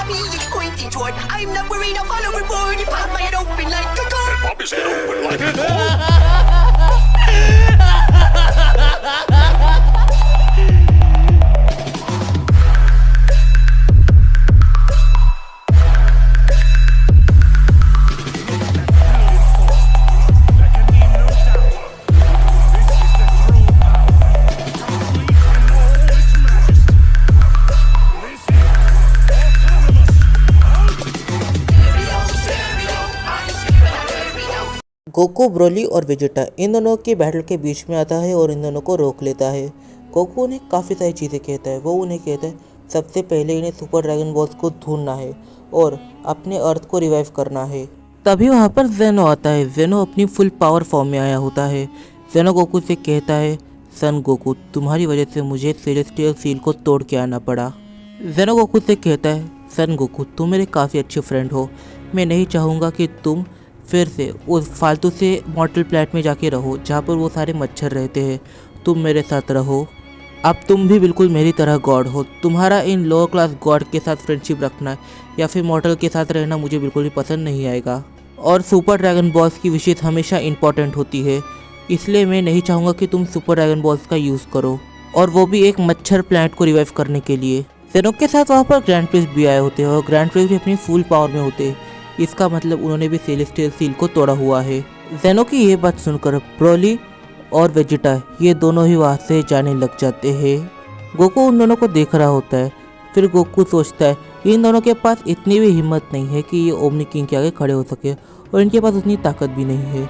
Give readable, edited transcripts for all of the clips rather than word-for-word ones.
me it's pointing toward. I'm not worried, I'll follow a board. You pop my head open like a gun. Pop his head open like a gun. Goku, Broly और Vegeta इन दोनों के battle के बीच में आता है और इन दोनों को रोक लेता है। गोकू उन्हें काफ़ी सारी चीज़ें कहता है। वो उन्हें कहता है सबसे पहले इन्हें सुपर ड्रैगन बॉल्स को ढूंढना है और अपने अर्थ को रिवाइव करना है। तभी वहाँ पर जेनो आता है। जेनो अपनी फुल पावर फॉर्म में आया होता है। जेनो गोकू से कहता है सन गोकू, तुम्हारी वजह से मुझे सेलेस्टियल सील को तोड़ के आना पड़ा। जेनो गोकू से कहता है सन गोकू, तुम मेरे काफ़ी अच्छे फ्रेंड हो। मैं नहीं चाहूँगा कि तुम फिर से उस फालतू से मॉर्टल प्लैनेट में जाके रहो जहाँ पर वो सारे मच्छर रहते हैं। तुम मेरे साथ रहो। अब तुम भी बिल्कुल मेरी तरह गॉड हो। तुम्हारा इन लोअर क्लास गॉड के साथ फ्रेंडशिप रखना या फिर मॉर्टल के साथ रहना मुझे बिल्कुल भी पसंद नहीं आएगा। और सुपर ड्रैगन बॉल्स की विशेष हमेशा इंपॉर्टेंट होती है, इसलिए मैं नहीं चाहूँगा कि तुम सुपर ड्रैगन बॉल्स का यूज़ करो, और वो भी एक मच्छर प्लैनेट को रिवाइव करने के लिए। जेनो के साथ वहाँ पर ग्रैंड प्रिंस भी आए होते हैं और ग्रैंड प्रिंस भी अपनी फुल पावर में होते हैं। इसका मतलब उन्होंने भी सेलेस्टियल सील को तोड़ा हुआ है। जेनो की ये बात सुनकर ब्रोली और वेजिटा ये दोनों ही वहाँ से जाने लग जाते हैं। गोकू उन दोनों को देख रहा होता है। फिर गोकू सोचता है इन दोनों के पास इतनी भी हिम्मत नहीं है कि ये ओमनी किंग के आगे खड़े हो सके, और इनके पास उतनी ताकत भी नहीं है।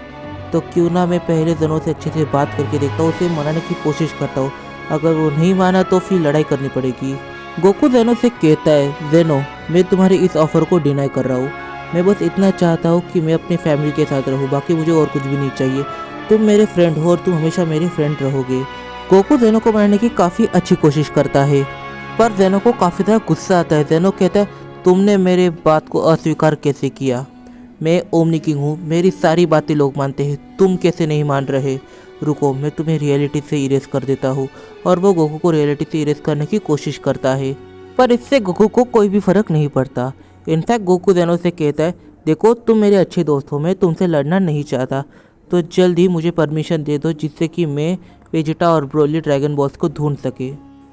तो क्यों ना मैं पहले जेनो से अच्छे से बात करके देखता हूँ, उसे मनाने की कोशिश करता हूँ। अगर वो नहीं माना तो फिर लड़ाई करनी पड़ेगी। गोकू जेनो से कहता है जेनो, मैं तुम्हारे इस ऑफर को डिनाई कर रहा हूँ। मैं बस इतना चाहता हूँ कि मैं अपनी फैमिली के साथ रहूँ, बाकी मुझे और कुछ भी नहीं चाहिए। तुम मेरे फ्रेंड हो और तुम हमेशा मेरे फ्रेंड रहोगे। गोकू जेनो को मारने की काफ़ी अच्छी कोशिश करता है, पर जेनो को काफ़ी ज़्यादा गुस्सा आता है। जेनो कहता है तुमने मेरे बात को अस्वीकार कैसे किया? मैं ओमनी किंग हूँ, मेरी सारी बातें लोग मानते हैं, तुम कैसे नहीं मान रहे? रुको, मैं तुम्हें रियलिटी से इरेज कर देता हूँ। और वो गोकू को रियलिटी से इरेज करने की कोशिश करता है, पर इससे गोकू को कोई भी फर्क नहीं पड़ता। इनफैक्ट गोकू जेनो से कहता है देखो, तुम मेरे अच्छे दोस्त हो, मैं तुमसे लड़ना नहीं चाहता, तो जल्द ही मुझे परमिशन दे दो जिससे कि मैं वेजिटा और ब्रोली ड्रैगन बॉल्स को ढूंढ सके।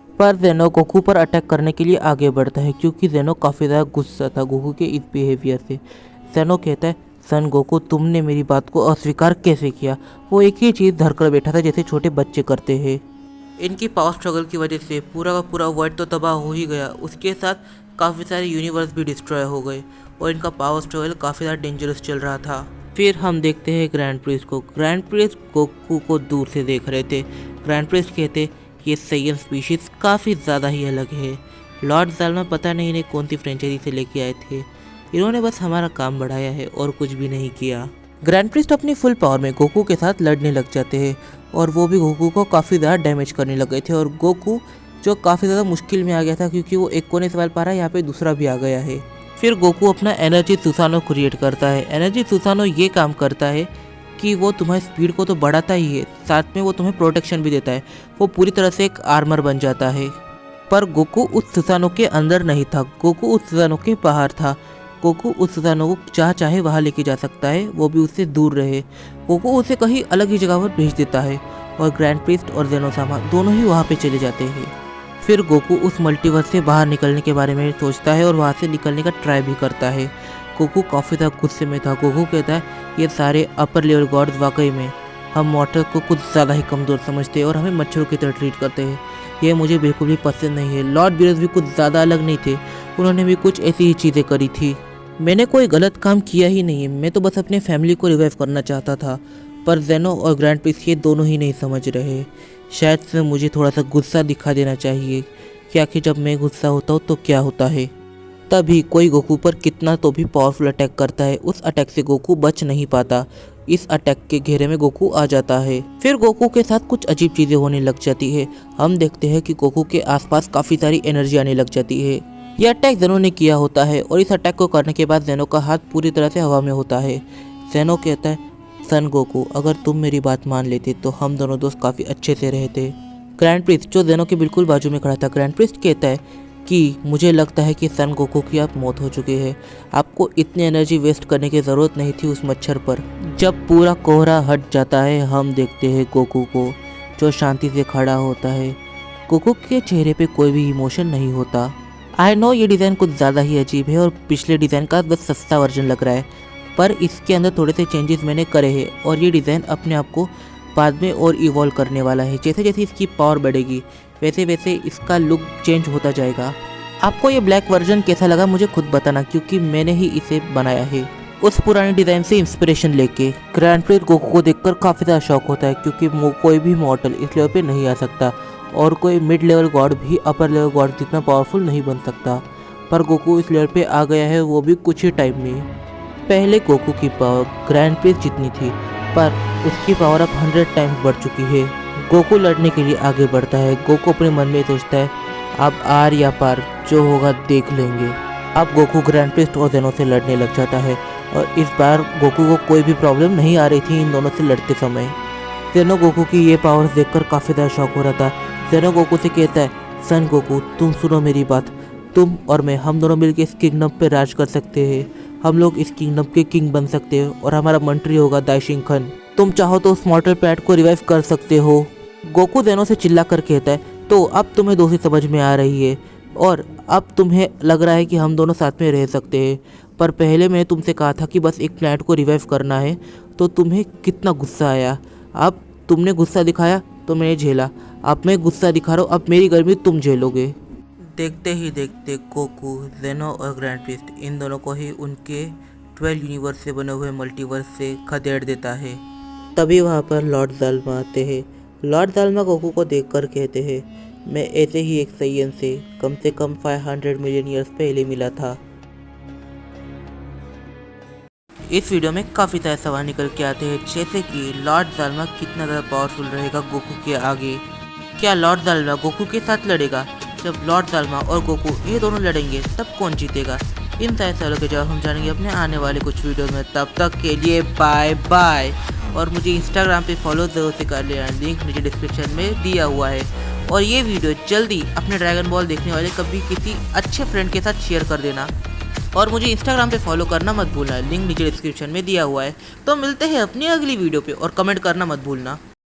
पर जेनो गोकू पर अटैक करने के लिए आगे बढ़ता है, क्योंकि जेनो काफ़ी ज़्यादा गुस्सा था गोकू के इस बिहेवियर से। जेनो कहता है सन गोकू, तुमने मेरी बात को अस्वीकार कैसे किया? वो एक ही चीज़ धरकर बैठा था जैसे छोटे बच्चे करते हैं। इनकी पावर स्ट्रगल की वजह से पूरा का पूरा वर्ल्ड तो तबाह हो ही गया, उसके साथ काफ़ी सारे यूनिवर्स भी डिस्ट्रॉय हो गए, और इनका पावर स्ट्रगल काफ़ी ज़्यादा डेंजरस चल रहा था। फिर हम देखते हैं ग्रैंड प्रिंस को। ग्रैंड प्रिंस गोकू को दूर से देख रहे थे। ग्रैंड प्रिंस कहते ये सैयन स्पीशीज़ काफ़ी ज़्यादा ही अलग है। लॉर्ड ज़ाल्मा पता नहीं इन्हें कौन सी फ्रेंचाइजी से लेके आए थे, इन्होंने बस हमारा काम बढ़ाया है और कुछ भी नहीं किया। ग्रैंड प्रिंस अपनी फुल पावर में गोकू के साथ लड़ने लग जाते हैं, और वो भी गोकू को काफ़ी ज़्यादा डैमेज करने लग गए थे। और गोकू जो काफ़ी ज़्यादा मुश्किल में आ गया था, क्योंकि वो एक कोने से वाल पा रहा है, यहाँ पे दूसरा भी आ गया है। फिर गोकू अपना एनर्जी सुसानो क्रिएट करता है। एनर्जी सुसानो ये काम करता है कि वो तुम्हारी स्पीड को तो बढ़ाता ही है, साथ में वो तुम्हें प्रोटेक्शन भी देता है। वो पूरी तरह से एक आर्मर बन जाता है। पर गोकू उस सुसानो के अंदर नहीं था, गोकू उस सुसानो के बाहर था। गोकू उस सुसानो को जहाँ चाहे वहाँ लेके जा सकता है, वो भी उससे दूर रहे। गोकू उसे कहीं अलग ही जगह पर भेज देता है, और ग्रैंड प्रिस्ट और जेनोसामा दोनों ही वहाँ पे चले जाते हैं। फिर गोकू उस मल्टीवर्स से बाहर निकलने के बारे में सोचता है और वहाँ से निकलने का ट्राई भी करता है। गोकू काफ़ी ज़्यादा गुस्से में था। गोकू कहता है ये सारे अपर लेवल गॉड्स वाकई में हम मॉर्टल को कुछ ज़्यादा ही कमज़ोर समझते हैं और हमें मच्छरों की तरह ट्रीट करते हैं। ये मुझे बिल्कुल भी पसंद नहीं है। लॉर्ड बीरस भी कुछ ज़्यादा अलग नहीं थे, उन्होंने भी कुछ ऐसी ही चीज़ें करी थी। मैंने कोई गलत काम किया ही नहीं है, मैं तो बस अपने फैमिली को रिवाइव करना चाहता था। पर जेनो और ग्रैंड प्रिंस ये दोनों ही नहीं समझ रहे। शायद से मुझे थोड़ा सा गुस्सा दिखा देना चाहिए कि आखिर जब मैं गुस्सा होता हूँ तो क्या होता है। तभी कोई गोकू पर कितना तो भी पावरफुल अटैक करता है। उस अटैक से गोकू बच नहीं पाता। इस अटैक के घेरे में गोकू आ जाता है। फिर गोकू के साथ कुछ अजीब चीज़ें होने लग जाती है। हम देखते हैं कि गोकू के आसपास काफ़ी सारी एनर्जी आने लग जाती है। यह अटैक जेनो ने किया होता है, और इस अटैक को करने के बाद जेनो का हाथ पूरी तरह से हवा में होता है। जेनो कहता है सन गोकू, अगर तुम मेरी बात मान लेते तो हम दोनों दोस्त काफ़ी अच्छे से रहते। ग्रैंड प्रिंस जो जेनो के बिल्कुल बाजू में खड़ा था, ग्रैंड प्रिंस कहता है कि मुझे लगता है कि सन गोकू की आप मौत हो चुकी है। आपको इतनी एनर्जी वेस्ट करने की ज़रूरत नहीं थी उस मच्छर पर। जब पूरा कोहरा हट जाता है हम देखते हैं गोकू को जो शांति से खड़ा होता है। गोकू के चेहरे पे कोई भी इमोशन नहीं होता। आई नो ये डिज़ाइन कुछ ज़्यादा ही अजीब है और पिछले डिज़ाइन का बस सस्ता वर्जन लग रहा है, पर इसके अंदर थोड़े से चेंजेस मैंने करे हैं और ये डिज़ाइन अपने आप को बाद में और इवॉल्व करने वाला है। जैसे जैसे इसकी पावर बढ़ेगी वैसे वैसे इसका लुक चेंज होता जाएगा। आपको ये ब्लैक वर्जन कैसा लगा मुझे खुद बताना, क्योंकि मैंने ही इसे बनाया है उस पुराने डिज़ाइन से इंस्पिरेशन लेके। ग्रैंड प्रिंस गोकू को देखकर काफ़ी ज़्यादा शौक होता है, क्योंकि कोई भी मॉडल इस लेवल पे नहीं आ सकता और कोई मिड लेवल गॉड भी अपर लेवल गॉड जितना पावरफुल नहीं बन सकता। पर गोकू इस लेवल पे आ गया है, वो भी कुछ ही टाइम में। पहले गोकू की पावर ग्रैंड प्रिंस जितनी थी, पर उसकी पावर अब 100 टाइम्स बढ़ चुकी है। गोकू लड़ने के लिए आगे बढ़ता है। गोकू अपने मन में सोचता है अब आर या पार जो होगा देख लेंगे। अब गोकू ग्रैंड प्रिस्ट और जेनो से लड़ने लग जाता है और इस बार गोकू को कोई भी प्रॉब्लम नहीं आ रही थी इन दोनों से लड़ते समय। जेनो गोकू की ये पावर्स देखकर काफ़ी ज़्यादा शौक हो रहा था। जेनो गोकू से कहता है सन गोकू तुम सुनो मेरी बात, तुम और मैं हम दोनों मिलकर इस किंगडम पे राज कर सकते हैं। हम लोग इस किंगडम के किंग बन सकते हैं और हमारा मंत्री होगा दाइशिंगखन। तुम चाहो तो उस मॉर्टल पैट को रिवाइव कर सकते हो। गोकू जेनो से चिल्ला कर कहता है तो अब तुम्हें दोस्ती समझ में आ रही है और अब तुम्हें लग रहा है कि हम दोनों साथ में रह सकते हैं, पर पहले मैंने तुमसे कहा था कि बस एक प्लैनेट को रिवाइव करना है, तो तुम्हें कितना गुस्सा आया। अब तुमने गुस्सा दिखाया तो मैंने झेला, अब मैं गुस्सा दिखा रहा हूँ, अब मेरी गर्मी तुम झेलोगे। देखते ही देखते गोकू जेनो और ग्रैंड प्रिस्ट इन दोनों को ही उनके 12 यूनिवर्स से बने हुए मल्टीवर्स से खदेड़ देता है। तभी वहाँ पर लॉर्ड जाल्मा आते हैं। लॉर्ड जाल्मा गोकू को देखकर कहते हैं मैं ऐसे ही एक सैयन से कम 500 मिलियन ईयर्स पहले मिला था। इस वीडियो में काफ़ी सारे सवाल निकल के आते हैं, जैसे कि लॉर्ड जाल्मा कितना ज़्यादा पावरफुल रहेगा गोकू के आगे। क्या लॉर्ड जाल्मा गोकू के साथ लड़ेगा? जब लॉर्ड जाल्मा और गोकू ये दोनों लड़ेंगे तब कौन जीतेगा? इन सारे सवालों के जवाब हम जानेंगे अपने आने वाले कुछ वीडियो में। तब तक के लिए बाय बाय। और मुझे इंस्टाग्राम पे फॉलो जरूर से कर लेना, लिंक नीचे डिस्क्रिप्शन में दिया हुआ है। और ये वीडियो जल्दी अपने ड्रैगन बॉल देखने वाले कभी किसी अच्छे फ्रेंड के साथ शेयर कर देना और मुझे इंस्टाग्राम पे फॉलो करना मत भूलना, लिंक नीचे डिस्क्रिप्शन में दिया हुआ है। तो मिलते हैं अपनी अगली वीडियो पे और कमेंट करना मत भूलना।